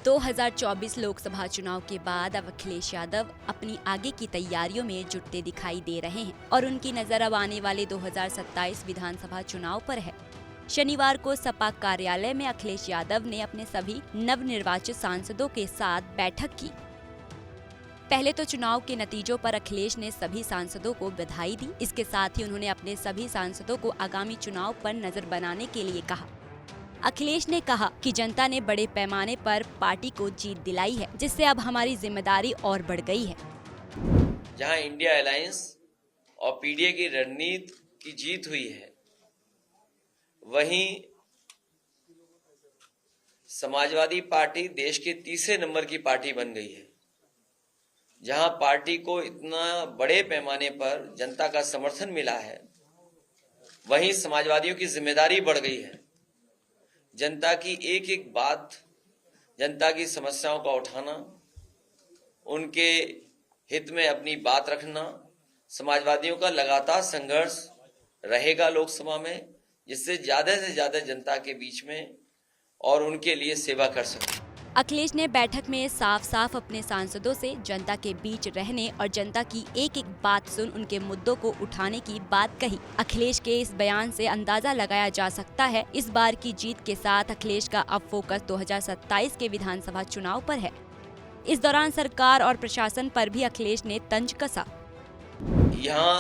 2024 लोकसभा चुनाव के बाद अब अखिलेश यादव अपनी आगे की तैयारियों में जुटते दिखाई दे रहे हैं और उनकी नजर अब आने वाले 2027 विधानसभा चुनाव पर है। शनिवार को सपा कार्यालय में अखिलेश यादव ने अपने सभी नवनिर्वाचित सांसदों के साथ बैठक की। पहले तो चुनाव के नतीजों पर अखिलेश ने सभी सांसदों को बधाई दी। इसके साथ ही उन्होंने अपने सभी सांसदों को आगामी चुनाव पर नजर बनाने के लिए कहा। अखिलेश ने कहा कि जनता ने बड़े पैमाने पर पार्टी को जीत दिलाई है, जिससे अब हमारी जिम्मेदारी और बढ़ गई है। जहां इंडिया अलायंस और पीडीए की रणनीति की जीत हुई है, वहीं समाजवादी पार्टी देश के तीसरे नंबर की पार्टी बन गई है। जहां पार्टी को इतना बड़े पैमाने पर जनता का समर्थन मिला है, वहीं समाजवादियों की जिम्मेदारी बढ़ गई है। जनता की एक एक बात, जनता की समस्याओं का उठाना, उनके हित में अपनी बात रखना, समाजवादियों का लगातार संघर्ष रहेगा लोकसभा में, जिससे ज्यादा से ज्यादा जनता के बीच में और उनके लिए सेवा कर सके। अखिलेश ने बैठक में साफ साफ अपने सांसदों से जनता के बीच रहने और जनता की एक एक बात सुन उनके मुद्दों को उठाने की बात कही। अखिलेश के इस बयान से अंदाजा लगाया जा सकता है इस बार की जीत के साथ अखिलेश का अब फोकस 2027 के विधानसभा चुनाव पर है। इस दौरान सरकार और प्रशासन पर भी अखिलेश ने तंज कसा। यहाँ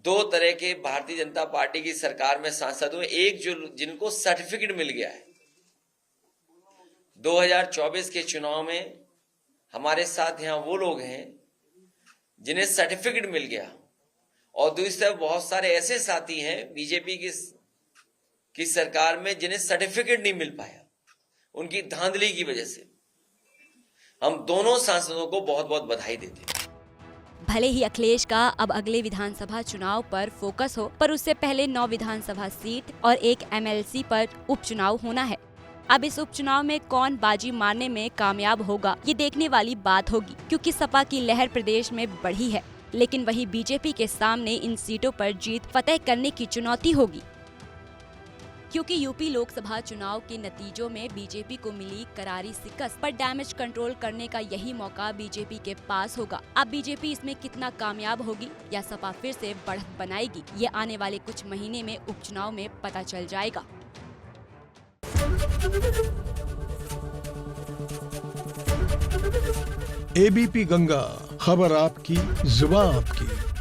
दो तरह के भारतीय जनता पार्टी की सरकार में सांसद हुए। एक जिनको सर्टिफिकेट मिल गया है 2024 के चुनाव में, हमारे साथ यहाँ वो लोग हैं जिन्हें सर्टिफिकेट मिल गया, और दूसरी तरफ बहुत सारे ऐसे साथी हैं बीजेपी की सरकार में जिन्हें सर्टिफिकेट नहीं मिल पाया, उनकी धांधली की वजह से। हम दोनों सांसदों को बहुत बहुत बधाई देते हैं। भले ही अखिलेश का अब अगले विधानसभा चुनाव पर फोकस हो, पर उससे पहले 9 विधानसभा सीट और 1 MLC पर उपचुनाव होना है। अब इस उपचुनाव में कौन बाजी मारने में कामयाब होगा, ये देखने वाली बात होगी, क्योंकि सपा की लहर प्रदेश में बढ़ी है, लेकिन वहीं बीजेपी के सामने इन सीटों पर जीत फतेह करने की चुनौती होगी। क्योंकि यूपी लोकसभा चुनाव के नतीजों में बीजेपी को मिली करारी शिकस्त, पर डैमेज कंट्रोल करने का यही मौका बीजेपी के पास होगा। अब बीजेपी इसमें कितना कामयाब होगी या सपा फिर से बढ़त बनाएगी, ये आने वाले कुछ महीने में उपचुनाव में पता चल जाएगा। ABP गंगा, खबर आपकी, जुबान आपकी।